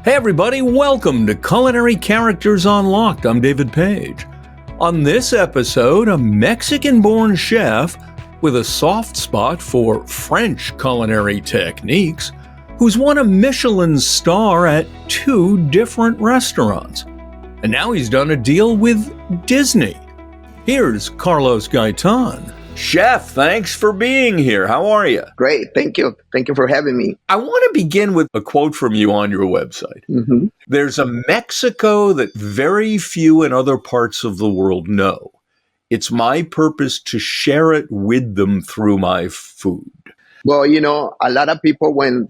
Hey everybody, welcome to Culinary Characters Unlocked. I'm David Page. On this episode, a Mexican-born chef with a soft spot for French culinary techniques who's won a Michelin star at 2 different restaurants. And now he's done a deal with Disney. Here's Carlos Gaytán. Chef, thanks for being here. How are you? Great. Thank you. Thank you for having me. I want to begin with a quote from you on your website. Mm-hmm. There's a Mexico that very few in other parts of the world know. It's my purpose to share it with them through my food. Well, a lot of people, when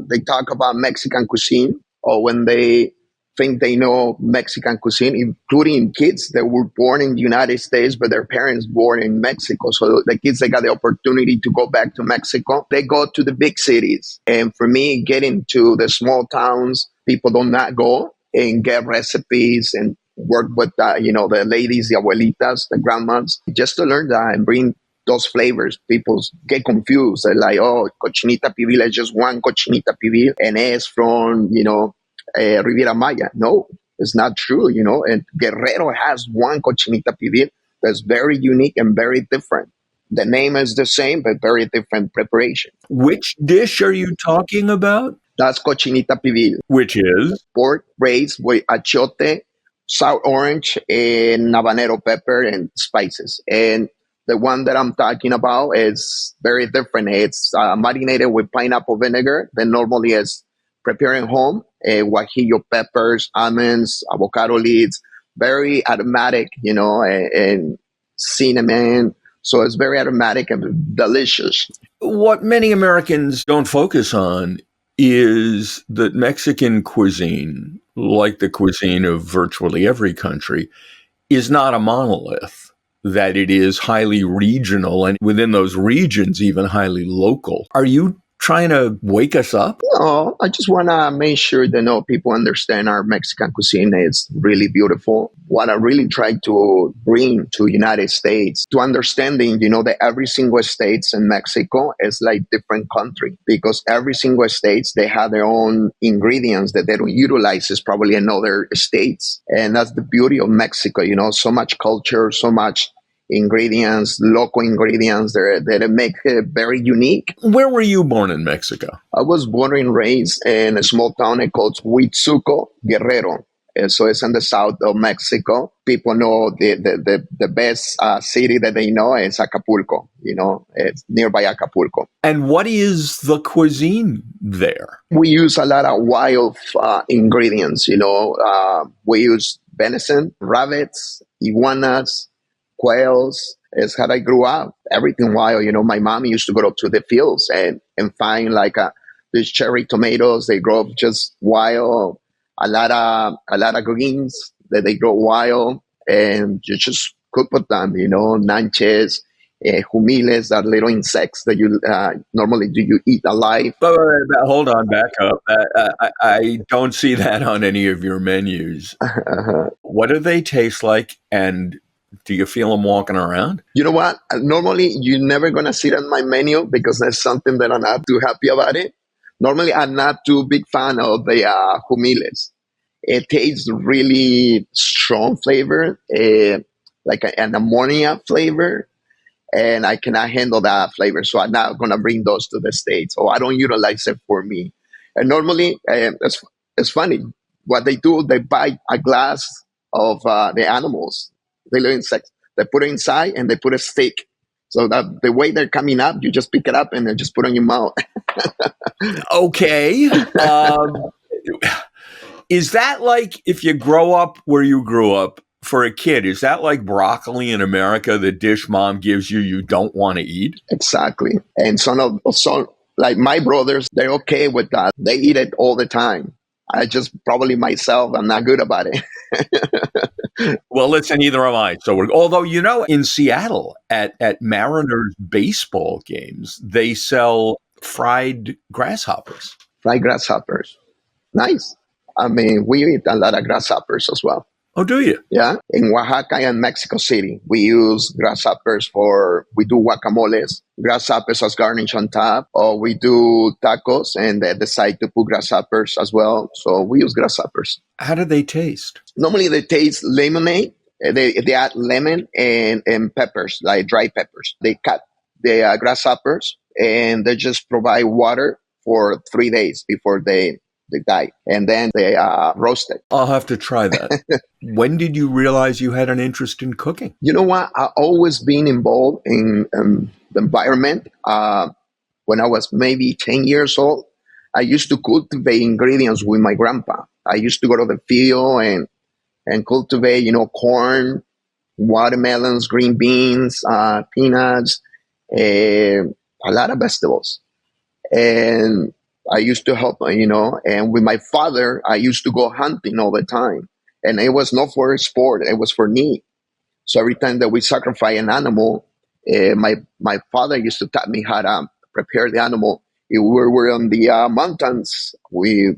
they talk about Mexican cuisine or when they think they know Mexican cuisine, including kids that were born in the United States, but their parents born in Mexico. So the kids that got the opportunity to go back to Mexico, they go to the big cities. And for me, getting to the small towns, people do not go and get recipes and work with, the ladies, the abuelitas, the grandmas, just to learn that and bring those flavors. People get confused. They're like, oh, cochinita pibil is just one cochinita pibil and it's from, Riviera Maya. No, it's not true, and Guerrero has one cochinita pibil that's very unique and very different. The name is the same, but very different preparation. Which dish are you talking about? That's cochinita pibil. Which is? Pork braised with achiote, sour orange, and habanero pepper and spices. And the one that I'm talking about is very different. It's marinated with pineapple vinegar. Then normally is preparing home, guajillo peppers, almonds, avocado leaves, very aromatic, and cinnamon. So it's very aromatic and delicious. What many Americans don't focus on is that Mexican cuisine, like the cuisine of virtually every country, is not a monolith, that it is highly regional and within those regions, even highly local. Are you trying to wake us up? No, I just want to make sure that people understand our Mexican cuisine is really beautiful. What I really try to bring to United States, to understanding, that every single state in Mexico is like different country, because every single states, they have their own ingredients that they don't utilize is probably in other states. And that's the beauty of Mexico, so much culture, so much ingredients, local ingredients that make it very unique. Where were you born in Mexico? I was born and raised in a small town called Huitzuco, Guerrero. And so it's in the south of Mexico. People know the best city that they know is Acapulco. It's nearby Acapulco. And what is the cuisine there? We use a lot of wild ingredients. We use venison, rabbits, iguanas, quails. Is how I grew up. Everything wild. My mom used to go up to the fields and find these cherry tomatoes. They grow up just wild. A lot of greens that they grow wild, and you just cook with them. Nanches, humiles, are little insects that you normally you eat alive. But hold on, back up. I don't see that on any of your menus. What do they taste like, and do you feel them walking around? You know what? Normally, you're never going to see it on my menu because there's something that I'm not too happy about it. Normally, I'm not too big fan of the humiles. It tastes really strong flavor, like an ammonia flavor, and I cannot handle that flavor. So I'm not going to bring those to the States, or I don't utilize it for me. And normally, it's funny. What they do, they buy a glass of the animals. They live insects. They put it inside and they put a stick. So that the way they're coming up, you just pick it up and then just put it on your mouth. Okay. Is that like, if you grow up where you grew up, for a kid, is that like broccoli in America, the dish mom gives you don't want to eat? Exactly. And so like my brothers, they're okay with that. They eat it all the time. I just probably myself, I'm not good about it. Well, listen, neither am I. So, although, in Seattle at Mariners baseball games, they sell fried grasshoppers. Fried grasshoppers. Nice. I mean, we eat a lot of grasshoppers as well. Oh, do you? Yeah, in Oaxaca and Mexico City, we use grasshoppers we do guacamoles, grasshoppers as garnish on top, or we do tacos and they decide to put grasshoppers as well. So we use grasshoppers. How do they taste? Normally they taste lemonade. They add lemon and peppers, like dry peppers. They cut the grasshoppers and they just provide water for 3 days before they die. And then they roast it. I'll have to try that. When did you realize you had an interest in cooking? You know what? I've always been involved in the environment. When I was maybe 10 years old, I used to cultivate ingredients with my grandpa. I used to go to the field and cultivate, corn, watermelons, green beans, peanuts, a lot of vegetables. And I used to help, and with my father, I used to go hunting all the time. And it was not for sport, it was for need. So every time that we sacrifice an animal, my father used to tell me how to prepare the animal. If we were on the mountains, we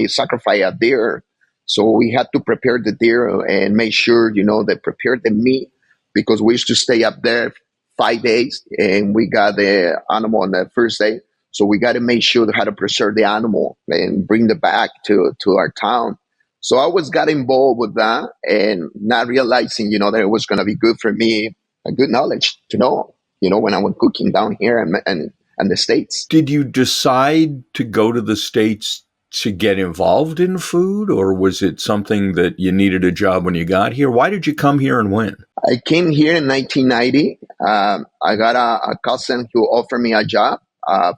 sacrifice a deer. So we had to prepare the deer and make sure, they prepared the meat because we used to stay up there 5 days and we got the animal on the first day. So we got to make sure how to preserve the animal and bring it back to our town. So I always got involved with that and not realizing, that it was going to be good for me, a good knowledge to know, when I was cooking down here and the States. Did you decide to go to the States to get involved in food, or was it something that you needed a job when you got here? Why did you come here and when? I came here in 1990. I got a cousin who offered me a job.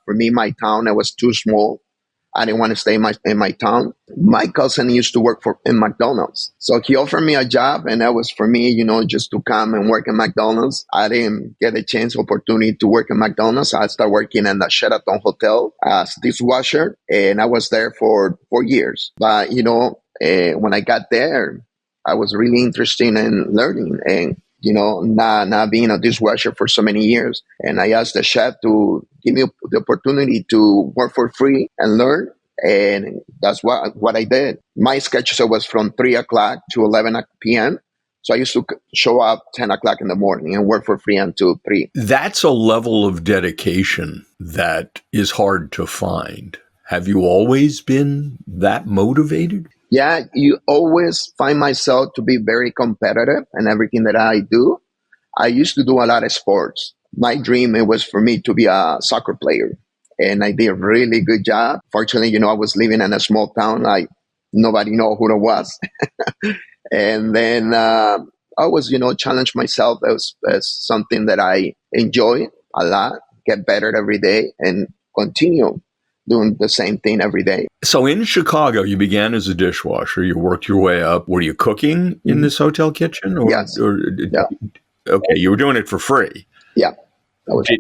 For me, my town, it was too small. I didn't want to stay in my town. My cousin used to work in McDonald's. So he offered me a job and that was for me, just to come and work in McDonald's. I didn't get a opportunity to work in McDonald's. I started working in the Sheraton Hotel as dishwasher and I was there for 4 years. But, when I got there, I was really interested in learning and not being a dishwasher for so many years. And I asked the chef to give me the opportunity to work for free and learn. And that's what I did. My schedule was from 3 o'clock to 11 p.m. So I used to show up 10 o'clock in the morning and work for free until 3. That's a level of dedication that is hard to find. Have you always been that motivated? Yeah, you always find myself to be very competitive in everything that I do. I used to do a lot of sports. My dream, it was for me to be a soccer player. And I did a really good job. Fortunately, I was living in a small town. Like nobody knew who I was. And then I was, challenge myself as something that I enjoy a lot, get better every day and continue doing the same thing every day. So in Chicago, you began as a dishwasher. You worked your way up. Were you cooking in this hotel kitchen? Yes. Yeah. Okay, you were doing it for free. Yeah.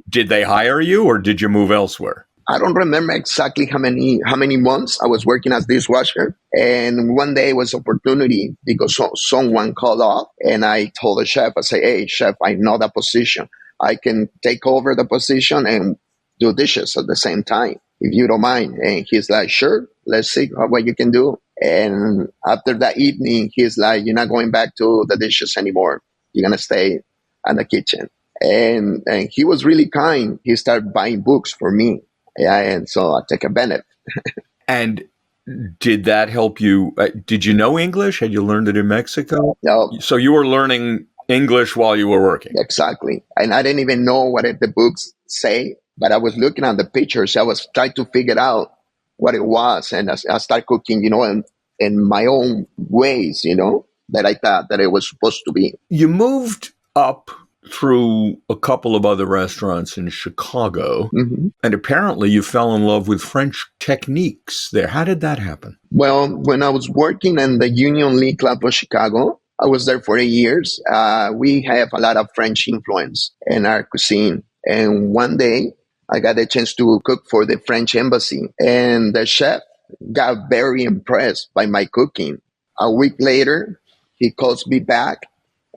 Did they hire you or did you move elsewhere? I don't remember exactly how many months I was working as dishwasher. And one day was opportunity because someone called off and I told the chef, I say, hey, chef, I know that position. I can take over the position and do dishes at the same time, if you don't mind. And he's like, sure, let's see what you can do. And after that evening, he's like, you're not going back to the dishes anymore. You're going to stay in the kitchen. And he was really kind. He started buying books for me. Yeah, and so I took advantage. And did that help you? Did you know English? Had you learned it in Mexico? No. So you were learning English while you were working? Exactly. And I didn't even know what the books say, but I was looking at the pictures. I was trying to figure out what it was. And I started cooking, in my own ways, that I thought that it was supposed to be. You moved up through a couple of other restaurants in Chicago, and apparently you fell in love with French techniques there. How did that happen? Well, when I was working in the Union League Club of Chicago, I was there for 8 years. We have a lot of French influence in our cuisine. And one day, I got a chance to cook for the French embassy. And the chef got very impressed by my cooking. A week later, he calls me back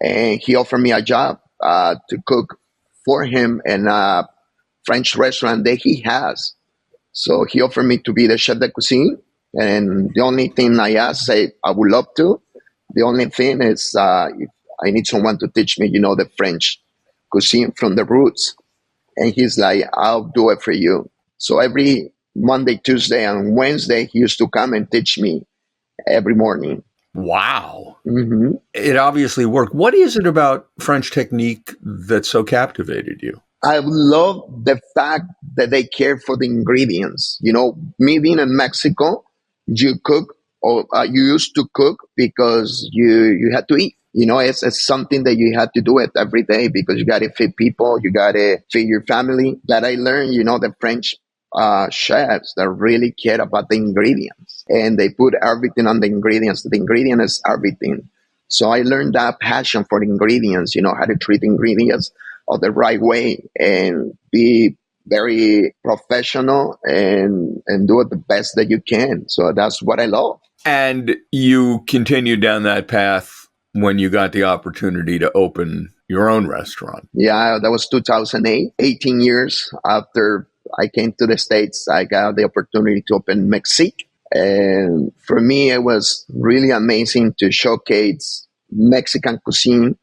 and he offered me a job to cook for him in a French restaurant that he has. So he offered me to be the chef de cuisine. And the only thing I asked, say, I would love to, The only thing is, if I need someone to teach me, the French cuisine from the roots. And he's like, I'll do it for you. So every Monday, Tuesday, and Wednesday, he used to come and teach me every morning. Wow. hmm It obviously worked. What is it about French technique that so captivated you? I love the fact that they care for the ingredients. Me being in Mexico, you cook or you used to cook because you had to eat. It's something that you had to do it every day because you got to feed people, you got to feed your family. But I learned, the French chefs that really care about the ingredients and they put everything on the ingredients. The ingredient is everything. So I learned that passion for ingredients, how to treat ingredients of the right way and be very professional and do it the best that you can. So that's what I love. And you continued down that path when you got the opportunity to open your own restaurant. Yeah, that was 2008. 18 years after I came to the States, I got the opportunity to open Mexique. And for me, it was really amazing to showcase Mexican cuisine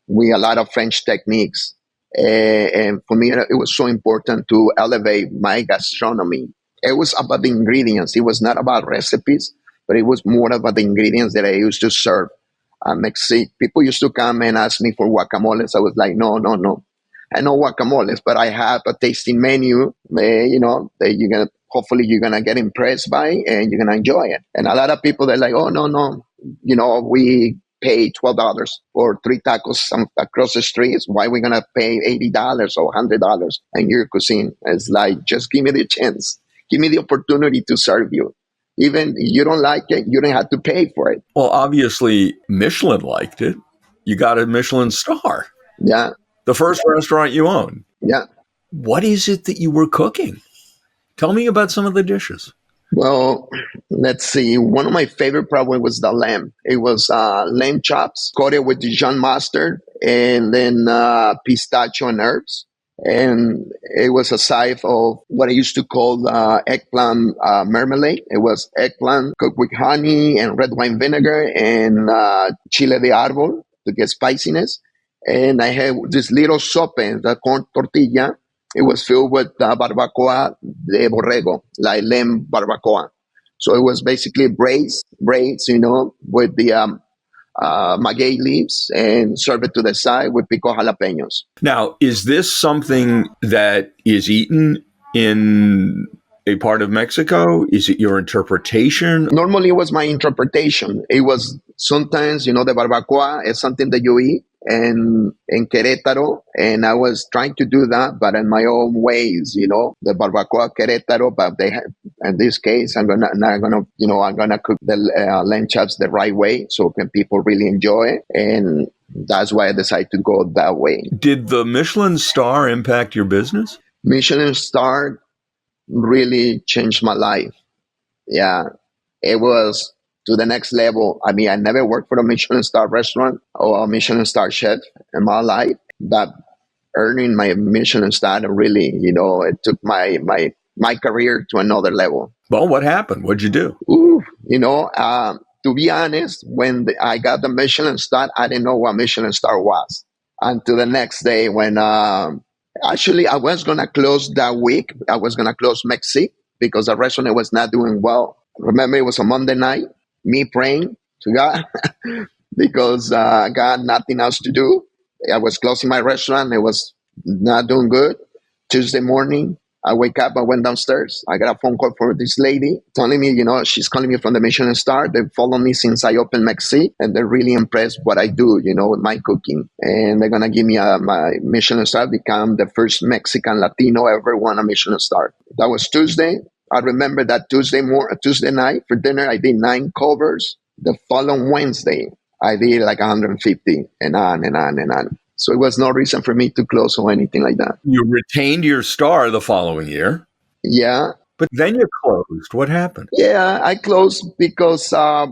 with a lot of French techniques. And for me, it was so important to elevate my gastronomy. It was about the ingredients. It was not about recipes, but it was more about the ingredients that I used to serve. Mexican people used to come and ask me for guacamoles. I was like, no, no, no. I know guacamoles, but I have a tasting menu, that hopefully you're gonna get impressed by and you're gonna enjoy it. And a lot of people they're like, oh no, no, we pay $12 for 3 tacos across the streets. Why are we gonna pay $80 or $100 in your cuisine? It's like, just give me the chance, give me the opportunity to serve you. Even if you don't like it, you don't have to pay for it. Well, obviously, Michelin liked it. You got a Michelin star. Yeah, The first restaurant you own. yeah. What is it that you were cooking? Tell me about some of the dishes. Well, let's see. One of my favorite probably was the lamb. It was lamb chops coated with Dijon mustard and then pistachio and herbs. And it was a side of what I used to call eggplant marmalade. It was eggplant cooked with honey and red wine vinegar and chile de árbol to get spiciness. And I had this little sope, the corn tortilla. It was filled with barbacoa de borrego, like lamb barbacoa. So it was basically braids, with the maguey leaves and serve it to the side with pico jalapenos. Now, is this something that is eaten in a part of Mexico? Is it your interpretation? Normally, it was my interpretation. It was sometimes, the barbacoa is something that you eat and in Querétaro, and I was trying to do that, but in my own ways, the barbacoa Querétaro. But they have, in this case, I'm gonna cook the lamb chops the right way so can people really enjoy it, and that's why I decided to go that way. Did the Michelin star impact your business? Michelin star really changed my life. Yeah, it was to the next level. I mean, I never worked for a Michelin star restaurant or a Michelin star chef in my life, but earning my Michelin star really, it took my career to another level. Well, what happened? What'd you do? Ooh, to be honest, when I got the Michelin star, I didn't know what Michelin star was until the next day when actually I was going to close that week. I was going to close Mexico because the restaurant was not doing well. Remember, it was a Monday night, me praying to God because I got nothing else to do. I was closing my restaurant. It was not doing good. Tuesday morning, I wake up, I went downstairs. I got a phone call for this lady telling me, she's calling me from the Michelin star. They follow me since I opened Mexico, and they're really impressed what I do, with my cooking. And they're going to give me my Michelin star, become the first Mexican Latino ever won a Michelin star. That was Tuesday. I remember that Tuesday night for dinner, I did 9 covers. The following Wednesday, I did like 150 and on and on and on. So it was no reason for me to close or anything like that. You retained your star the following year. Yeah. But then you closed. What happened? Yeah, I closed because I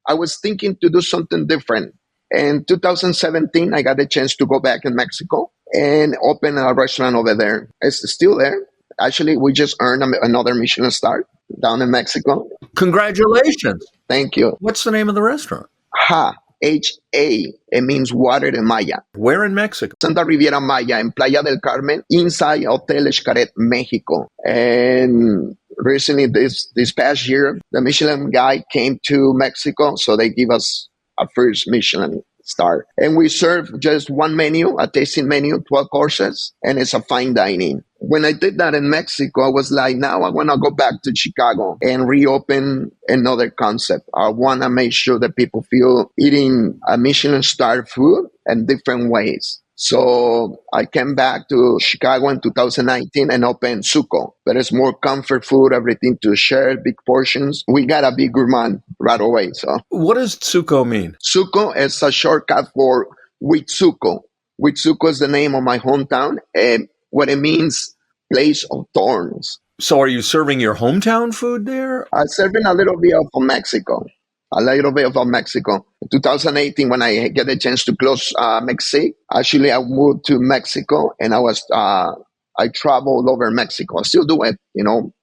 was thinking to do something different. In 2017, I got the chance to go back in Mexico and open a restaurant over there. It's still there. Actually, we just earned another Michelin star down in Mexico. Congratulations. Thank you. What's the name of the restaurant? Ha. HA. It means water in Maya. Where in Mexico? Santa Riviera Maya in Playa del Carmen, inside Hotel Xcaret, Mexico. And recently, this past year, the Michelin guy came to Mexico, so they give us a first Michelin star. And we serve just one menu, a tasting menu, 12 courses, and it's a fine dining. When I did that in Mexico, I was like, now I want to go back to Chicago and reopen another concept. I want to make sure that people feel eating a Michelin star food in different ways. So I came back to Chicago in 2019 and opened Suco. But it's more comfort food, everything to share, big portions. We got a big gourmand right away. So What does Tsuko mean? Suco is a shortcut for Huitzuco. Huitzuco is the name of my hometown. And what it means, place of thorns. So are you serving your hometown food there? I'm serving a little bit of Mexico. A little bit of Mexico. In 2018, when I get a chance to close Mexico, actually I moved to Mexico and I travel all over Mexico. I still do it,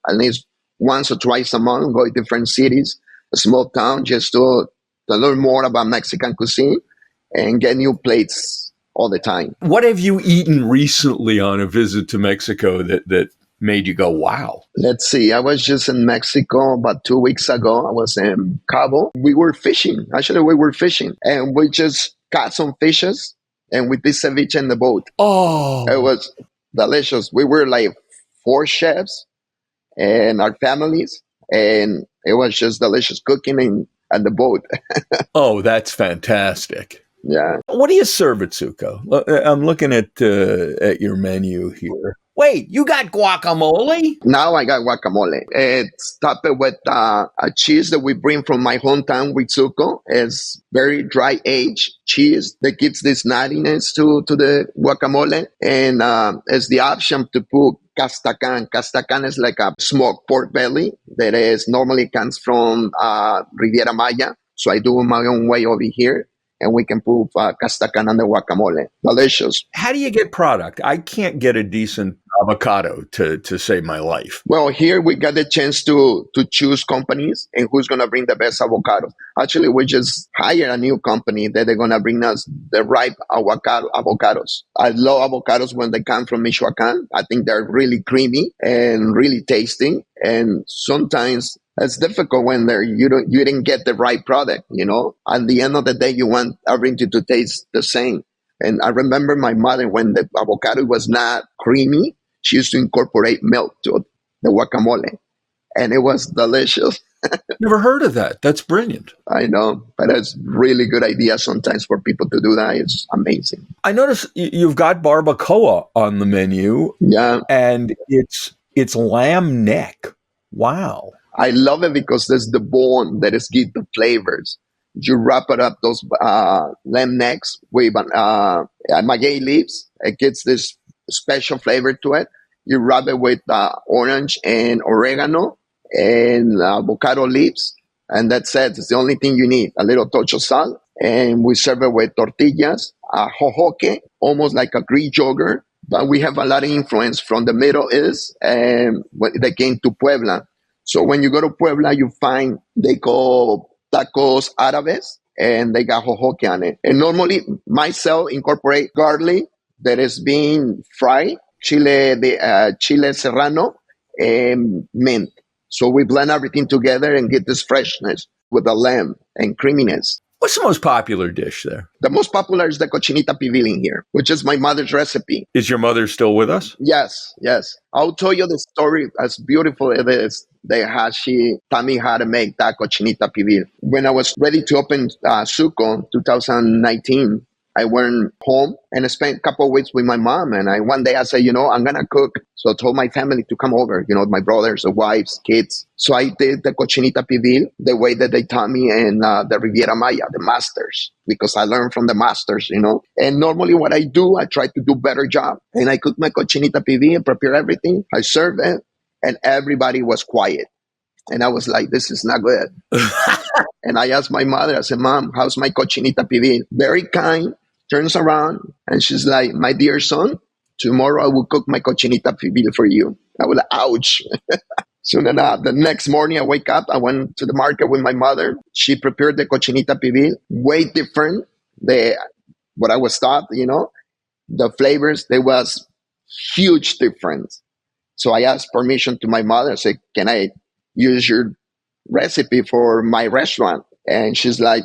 at least once or twice a month, go to different cities, a small town, just to learn more about Mexican cuisine and get new plates all the time. What have you eaten recently on a visit to Mexico that made you go, wow? Let's see. I was just in Mexico about 2 weeks ago. I was in Cabo. We were fishing. Actually, we were fishing. And we just caught some fishes and we did ceviche in the boat. Oh. It was delicious. We were like 4 chefs and our families. And it was just delicious cooking in the boat. Oh, that's fantastic. Yeah. What do you serve at Tsuko? I'm looking at your menu here. Wait, you got guacamole? Now I got guacamole. It's topped with a cheese that we bring from my hometown, Huitzuco. It's very dry aged cheese that gives this nuttiness to the guacamole. And it's the option to put castacan. Castacan is like a smoked pork belly that is normally comes from Riviera Maya. So I do it my own way over here. And we can put castacan on the guacamole. Delicious. How do you get product? I can't get a decent avocado to save my life. Well, here we got the chance to choose companies and who's going to bring the best avocados. Actually, we just hire a new company that they're going to bring us the ripe avocados. I love avocados when they come from Michoacan. I think they're really creamy and really tasty. And sometimes it's difficult when you didn't get the right product, At the end of the day, you want everything to taste the same. And I remember my mother, when the avocado was not creamy, she used to incorporate milk to the guacamole. And it was delicious. Never heard of that. That's brilliant. I know, but it's really good idea sometimes for people to do that. It's amazing. I notice you've got barbacoa on the menu. Yeah. And it's lamb neck. Wow. I love it because there's the bone that is give the flavors. You wrap it up those lamb necks with maguey leaves. It gets this special flavor to it. You wrap it with orange and oregano and avocado leaves. And that's it. It's the only thing you need. A little touch of salt. And we serve it with tortillas, jojoque, almost like a Greek yogurt. But we have a lot of influence from the Middle East. And they came to Puebla. So when you go to Puebla, you find they call tacos árabes, and they got jojoque on it. And normally, myself incorporate garlic that is being fried, chile serrano, and mint. So we blend everything together and get this freshness with the lamb and creaminess. What's the most popular dish there? The most popular is the cochinita pibil in here, which is my mother's recipe. Is your mother still with us? Yes. I'll tell you the story, as beautiful it is, that she taught me how to make that cochinita pibil. When I was ready to open Suco 2019, I went home and I spent a couple of weeks with my mom. And one day I said, I'm going to cook. So I told my family to come over, my brothers, the wives, kids. So I did the cochinita pibil the way that they taught me in the Riviera Maya, the masters, because I learned from the masters, And normally what I do, I try to do better job. And I cook my cochinita pibil, prepare everything. I serve it, and everybody was quiet. And I was like, this is not good. And I asked my mother, I said, Mom, how's my cochinita pibil? Very kind. Turns around and she's like, my dear son, tomorrow I will cook my cochinita pibil for you. I was like, ouch. Soon enough, the next morning I wake up, I went to the market with my mother. She prepared the cochinita pibil, way different than what I was taught, the flavors, there was huge difference. So I asked permission to my mother. I said, can I use your recipe for my restaurant? And she's like,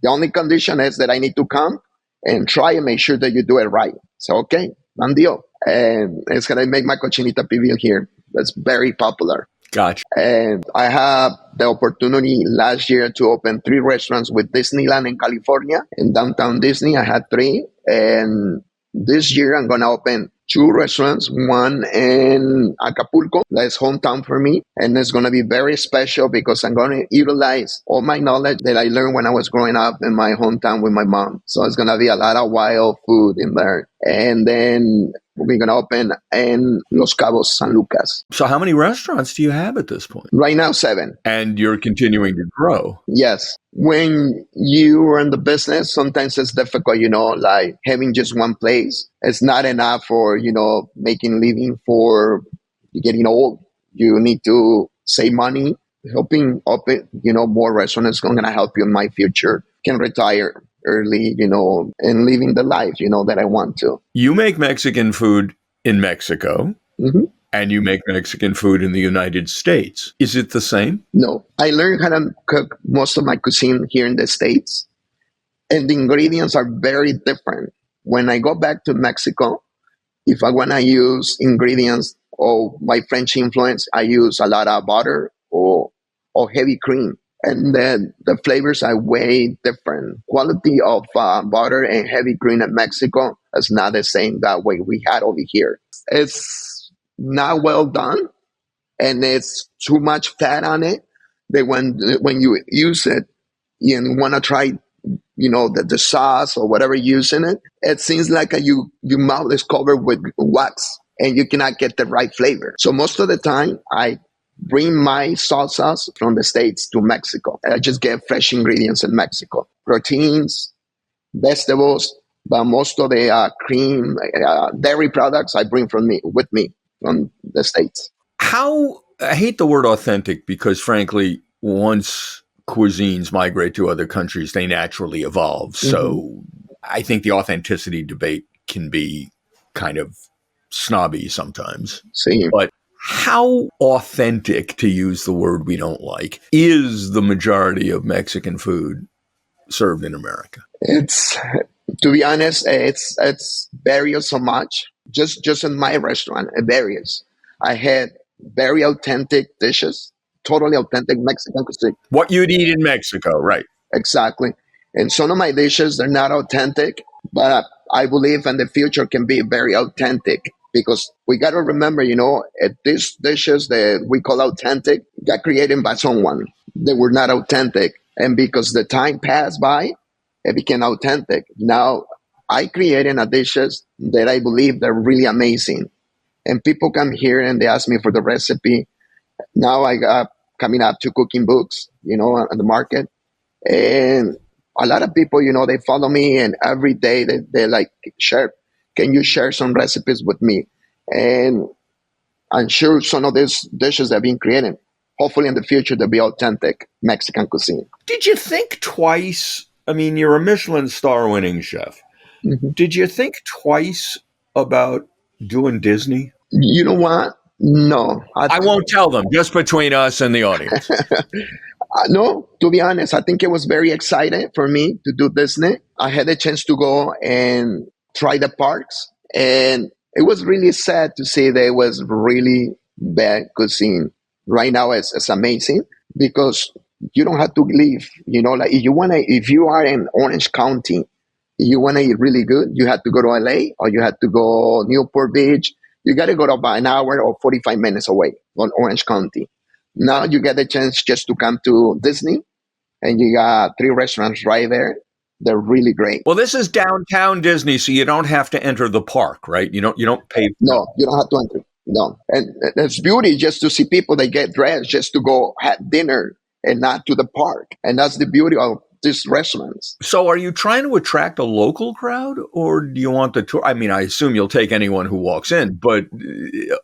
the only condition is that I need to come and try and make sure that you do it right. So, okay, done deal. And it's going to make my cochinita pibil here. That's very popular. Gotcha. And I had the opportunity last year to open 3 restaurants with Disneyland in California. In downtown Disney, I had 3. And this year, I'm going to open 2 restaurants, one in Acapulco, that's hometown for me. And it's going to be very special because I'm going to utilize all my knowledge that I learned when I was growing up in my hometown with my mom. So it's going to be a lot of wild food in there. And then we're going to open in Los Cabos, San Lucas. So how many restaurants do you have at this point? Right now, 7. And you're continuing to grow. Yes. When you are in the business, sometimes it's difficult, like having just one place. It's not enough for, making living for getting old. You need to save money. Helping open, more restaurants is going to help you in my future. Can retire early, and living the life, that I want to. You make Mexican food in Mexico. Mm-hmm. And you make Mexican food in the United States. Is it the same? No. I learned how to cook most of my cuisine here in the States. And the ingredients are very different. When I go back to Mexico, if I want to use ingredients of my French influence, I use a lot of butter or heavy cream. And then the flavors are way different. Quality of butter and heavy cream in Mexico is not the same that way we had over here. It's not well done, and it's too much fat on it. That when you use it and want to try, the sauce or whatever you use in it, it seems like your mouth is covered with wax and you cannot get the right flavor. So most of the time, I bring my salsas from the States to Mexico. I just get fresh ingredients in Mexico, proteins, vegetables, but most of the cream, dairy products I bring with me from the States. I hate the word authentic because, frankly, once cuisines migrate to other countries, they naturally evolve. Mm-hmm. So I think the authenticity debate can be kind of snobby sometimes. Same. But how authentic, to use the word we don't like, is the majority of Mexican food served in America? It's, to be honest, it's varies so much. Just in my restaurant, it varies. I had very authentic dishes, totally authentic Mexican cuisine. What you'd eat in Mexico, right? Exactly. And some of my dishes, they're not authentic, but I believe in the future can be very authentic because we got to remember, these dishes that we call authentic got created by someone. They were not authentic. And because the time passed by, it became authentic. Now, I created dishes that I believe they're really amazing. And people come here and they ask me for the recipe. Now I got coming up to cooking books, on the market. And a lot of people, they follow me and every day they like, share, can you share some recipes with me? And I'm sure some of these dishes have been created. Hopefully in the future, they'll be authentic Mexican cuisine. Did you think twice? I mean, you're a Michelin star winning chef. Mm-hmm. Did you think twice about doing Disney? You know what? No. I won't tell them, just between us and the audience. No, to be honest, I think it was very exciting for me to do Disney. I had a chance to go and try the parks. And it was really sad to see that it was really bad cuisine. Right now, it's amazing because you don't have to leave. Like if you are in Orange County, you want to eat really good, you have to go to LA or you have to go Newport Beach. You got to go about an hour or 45 minutes away on Orange County. Now you get the chance just to come to Disney and you got 3 restaurants right there. They're really great. Well, this is downtown Disney, so you don't have to enter the park, right? You don't pay. No, you don't have to enter. No. And it's beauty just to see people that get dressed just to go have dinner and not to the park. And that's the beauty of these restaurants. So are you trying to attract a local crowd, or do you want the tour? I mean, I assume you'll take anyone who walks in, but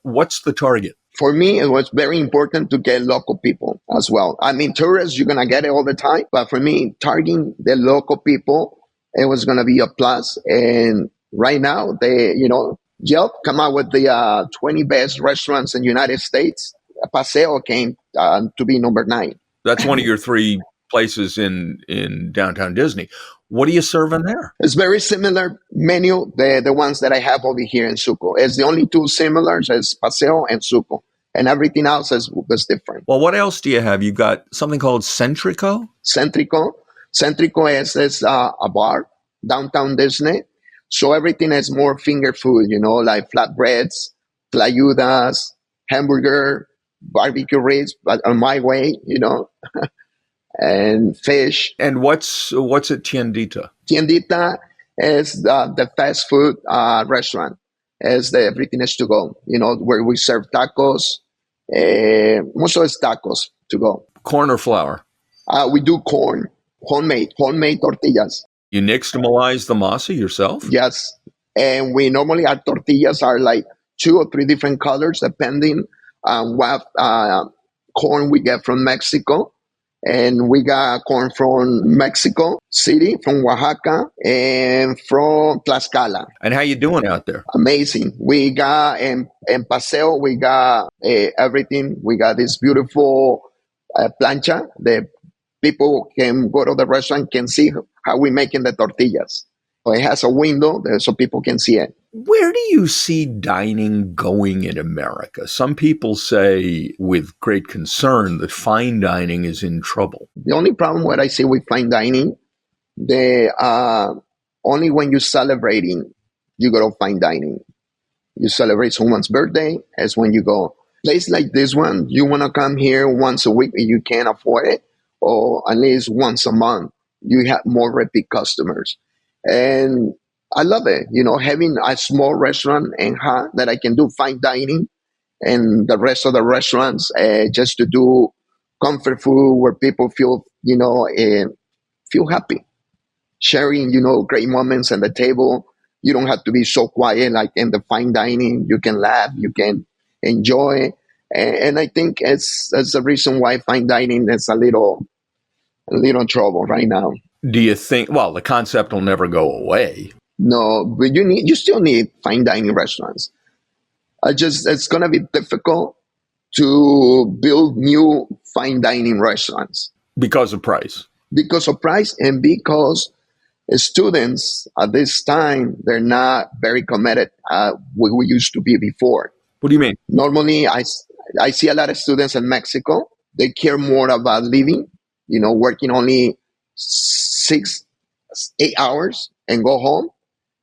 what's the target? For me, it was very important to get local people as well. I mean, tourists, you're going to get it all the time. But for me, targeting the local people, it was going to be a plus. And right now, Yelp come out with the 20 best restaurants in the United States. Paseo came to be number 9. That's one of your 3 places in downtown Disney. What are you serving there? It's very similar menu, the ones that I have over here in Suco. It's the only 2 similars is Paseo and Suco. And everything else is different. Well, what else do you have? You've got something called Centrico? Centrico is a bar, downtown Disney. So everything is more finger food, like flatbreads, tlayudas, hamburger, barbecue ribs, but on my way, and fish. And what's at Tiendita? Tiendita is the fast food restaurant. Everything is to go, where we serve tacos. Most of it's tacos to go. Corn or flour? We do corn, homemade tortillas. You nixtamalize the masa yourself? Yes. And we normally, our tortillas are like 2 or 3 different colors, depending on what corn we get from Mexico. And we got corn from Mexico City, from Oaxaca, and from Tlaxcala. And how you doing out there? Amazing. We got in Paseo, we got everything. We got this beautiful plancha. The people can go to the restaurant, can see how we're making the tortillas. So it has a window there so people can see it. Where do you see dining going in America? Some people say with great concern that fine dining is in trouble. The only problem what I see with fine dining, only when you're celebrating, you go to fine dining. You celebrate someone's birthday, that's when you go. Place like this one, you want to come here once a week and you can't afford it, or at least once a month, you have more repeat customers. And I love it, having a small restaurant and that I can do fine dining, and the rest of the restaurants just to do comfort food where people feel, feel happy, sharing, great moments at the table. You don't have to be so quiet like in the fine dining. You can laugh, you can enjoy, and I think that's the reason why fine dining is a little trouble right now. Do you think? Well, the concept will never go away. No, but you still need fine dining restaurants. It's going to be difficult to build new fine dining restaurants. Because of price. Because of price, and because students at this time, they're not very committed what we used to be before. What do you mean? Normally, I see a lot of students in Mexico. They care more about living, working only 6-8 hours and go home.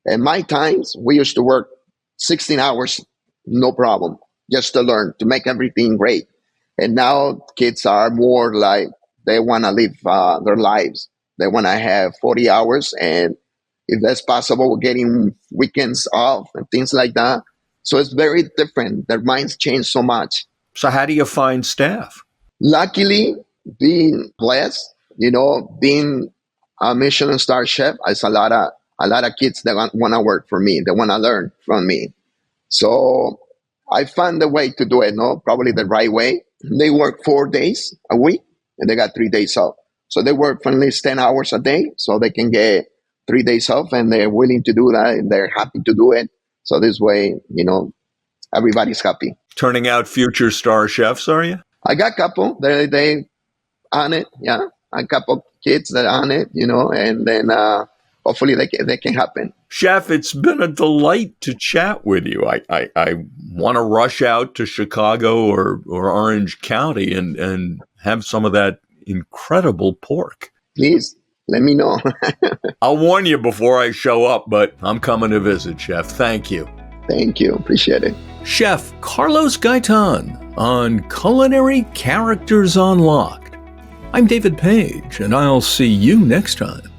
In my times, we used to work 16 hours, no problem, just to learn, to make everything great. And now kids are more like they want to live their lives. They want to have 40 hours, and if that's possible, getting weekends off and things like that. So it's very different. Their minds change so much. So how do you find staff? Luckily, being blessed, being a Michelin star chef, it's a lot of kids that want to work for me. They want to learn from me. So I found a way to do it, probably the right way. They work 4 days a week, and they got 3 days off. So they work for at least 10 hours a day, so they can get 3 days off, and they're willing to do that, and they're happy to do it. So this way, everybody's happy. Turning out future star chefs, are you? I got a couple. They on it, yeah. A couple kids that on it, and then hopefully they can happen. Chef, it's been a delight to chat with you. I want to rush out to Chicago or Orange County and have some of that incredible pork. Please, let me know. I'll warn you before I show up, but I'm coming to visit, Chef. Thank you. Thank you. Appreciate it. Chef Carlos Gaytán on Culinary Characters Unlocked. I'm David Page, and I'll see you next time.